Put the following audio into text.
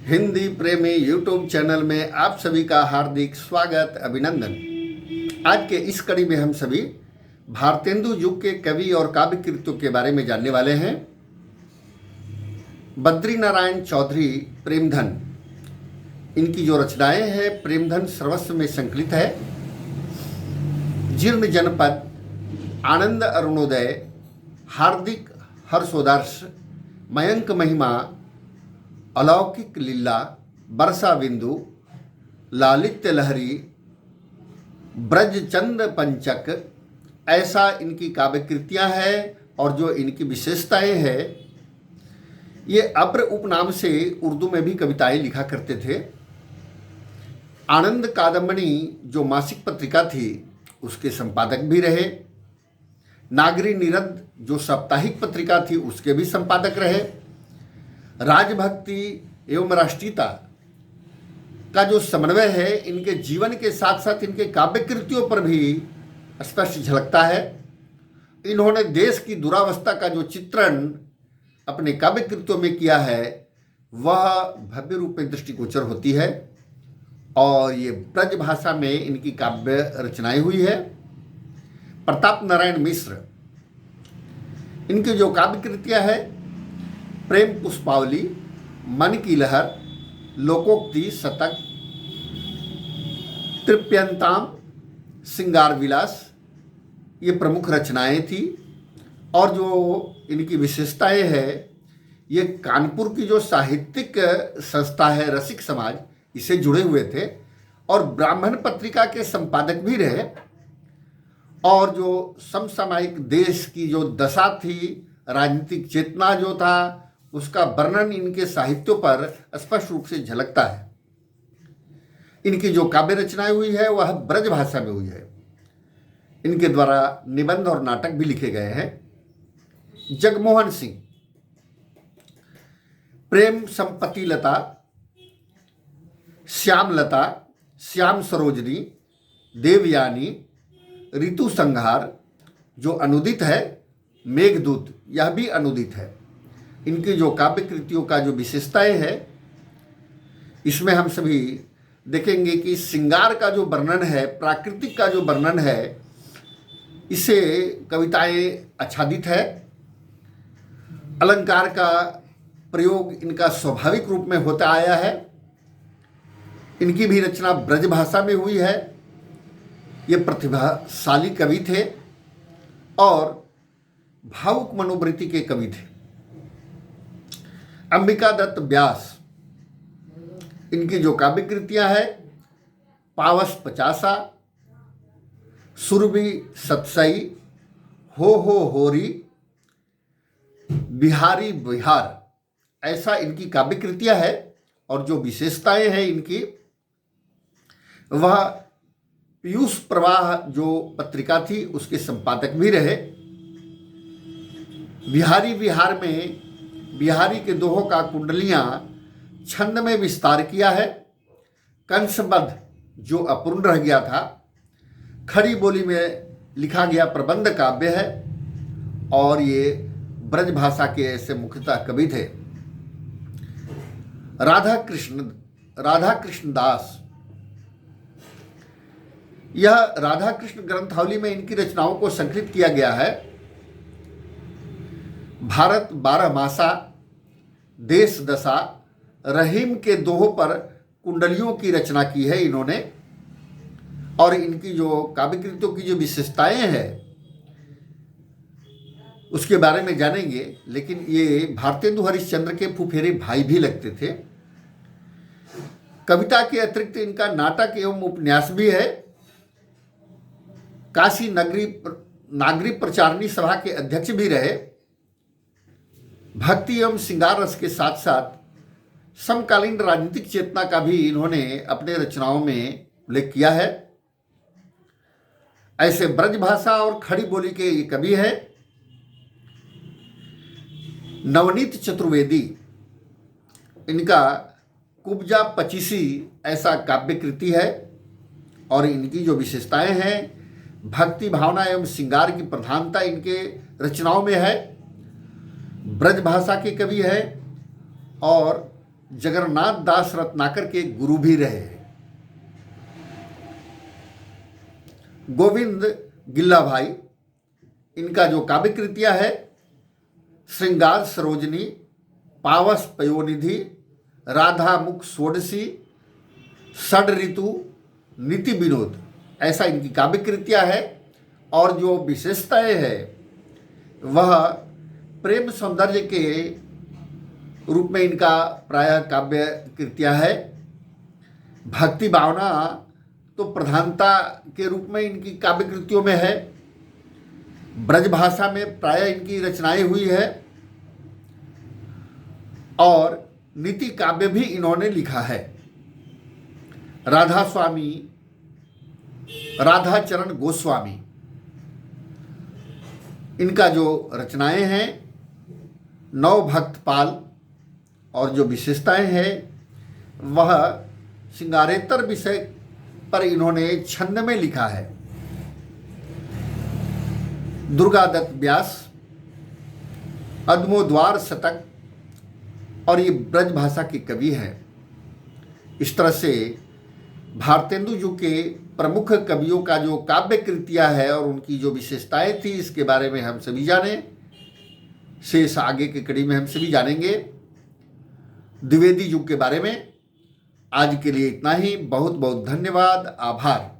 हिंदी प्रेमी YouTube channel में आप सभी का हार्दिक स्वागत अभिनंदन। आज के इस कड़ी में हम सभी भारतेंदु युग के कवि और काव्य कृतियों के बारे में जानने वाले हैं। बद्रीनारायण चौधरी प्रेमधन, इनकी जो रचनाएं हैं प्रेमधन सर्वस्व में संकलित है। जीर्ण जनपद, आनंद अरुणोदय, हार्दिक हर्षोदर्श, मयंक महिमा, अलौकिक लीला, वर्षा बिंदु, लालित्य लहरी, ब्रजचंद पंचक, ऐसा इनकी काव्य कृतियाँ हैं। और जो इनकी विशेषताएं हैं, ये अब्र उपनाम से उर्दू में भी कविताएं लिखा करते थे। आनंद कादम्बनी जो मासिक पत्रिका थी उसके संपादक भी रहे। नागरी निरद जो साप्ताहिक पत्रिका थी उसके भी संपादक रहे। राजभक्ति एवं राष्ट्रीयता का जो समन्वय है इनके जीवन के साथ साथ इनके काव्य कृतियों पर भी स्पष्ट झलकता है। इन्होंने देश की दुरावस्था का जो चित्रण अपने काव्य कृतियों में किया है वह भव्य रूप में दृष्टिगोचर होती है। और ये ब्रज भाषा में इनकी काव्य रचनाएं हुई है। प्रताप नारायण मिश्र, इनकी जो काव्य कृतियाँ है प्रेम पुष्पावली, मन की लहर, लोकोक्ति शतक, तृप्यंताम, श्रृंगार विलास, ये प्रमुख रचनाएं थी। और जो इनकी विशेषताएं हैं, ये कानपुर की जो साहित्यिक संस्था है रसिक समाज, इसे जुड़े हुए थे और ब्राह्मण पत्रिका के संपादक भी रहे। और जो समसामयिक देश की जो दशा थी, राजनीतिक चेतना जो था, उसका वर्णन इनके साहित्यों पर स्पष्ट रूप से झलकता है। इनकी जो काव्य रचनाएं हुई है वह ब्रज भाषा में हुई है। इनके द्वारा निबंध और नाटक भी लिखे गए हैं। जगमोहन सिंह, प्रेम संपत्ति लता, श्यामलता, श्याम सरोजनी, देवयानी, ऋतु संहार जो अनुदित है, मेघदूत यह भी अनुदित है। इनकी जो काव्य कृतियों का जो विशेषताएं है, इसमें हम सभी देखेंगे कि श्रृंगार का जो वर्णन है, प्राकृतिक का जो वर्णन है, इसे कविताएं आच्छादित है। अलंकार का प्रयोग इनका स्वाभाविक रूप में होता आया है। इनकी भी रचना ब्रज भाषा में हुई है। ये प्रतिभाशाली कवि थे और भावुक मनोवृत्ति के कवि थे। अंबिका दत्त व्यास, इनकी जो काव्य कृतियाँ हैं पावस पचासा, सुरभि सतसई, हो होरी, बिहारी बिहार, ऐसा इनकी काव्य कृतियाँ हैं। और जो विशेषताएं हैं इनकी, वह पीयूष प्रवाह जो पत्रिका थी उसके संपादक भी रहे। बिहारी बिहार में बिहारी के दोहों का कुंडलियां छंद में विस्तार किया है। कंसबद्ध जो अपूर्ण रह गया था, खड़ी बोली में लिखा गया प्रबंध काव्य है। और ये ब्रज भाषा के ऐसे मुख्यतः कवि थे। राधा कृष्ण दास, यह राधा कृष्ण ग्रंथावली में इनकी रचनाओं को संकलित किया गया है। भारत 12 मासा, देश दशा, रहीम के दोहों पर कुंडलियों की रचना की है इन्होंने। और इनकी जो काव्य कृतियों की जो विशेषताएं हैं उसके बारे में जानेंगे। लेकिन ये भारतेंदु हरिश्चंद्र के फुफेरे भाई भी लगते थे। कविता के अतिरिक्त इनका नाटक एवं उपन्यास भी है। काशी नागरी प्रचारणी सभा के अध्यक्ष भी रहे। भक्ति एवं श्रृंगार रस के साथ साथ समकालीन राजनीतिक चेतना का भी इन्होंने अपने रचनाओं में उल्लेख किया है। ऐसे ब्रज भाषा और खड़ी बोली के ये कवि हैं। नवनीत चतुर्वेदी, इनका कुब्जा पचीसी ऐसा काव्य कृति है। और इनकी जो विशेषताएं हैं, भक्ति भावना एवं श्रृंगार की प्रधानता इनके रचनाओं में है। ब्रज भाषा के कवि है और जगन्नाथ दास रत्नाकर के गुरु भी रहे हैं। गोविंद गिल्ला भाई, इनका जो काव्य कृतियाँ है श्रृंगार सरोजनी, पावस पयोनिधि, राधा मुख षोडशी, षड ऋतु, नीति विनोद, ऐसा इनकी काव्य कृतियाँ है। और जो विशेषताएं हैं वह प्रेम सौंदर्य के रूप में इनका प्रायः काव्य कृतियाँ है। भक्ति भावना तो प्रधानता के रूप में इनकी काव्य कृतियों में है। ब्रज भाषा में प्रायः इनकी रचनाएं हुई है और नीति काव्य भी इन्होंने लिखा है। राधा स्वामी, राधा चरण गोस्वामी, इनका जो रचनाएं हैं नव भक्त पाल, और जो विशेषताएं हैं वह श्रृंगारेतर विषय पर इन्होंने छंद में लिखा है। दुर्गादत्त व्यास, अदमोद्वार शतक, और ये ब्रज भाषा के कवि हैं। इस तरह से भारतेंदु जी के प्रमुख कवियों का जो काव्य कृतियाँ है और उनकी जो विशेषताएं थी, इसके बारे में हम सभी जाने। शेष आगे की कड़ी में हम सभी जानेंगे द्विवेदी युग के बारे में। आज के लिए इतना ही। बहुत बहुत धन्यवाद, आभार।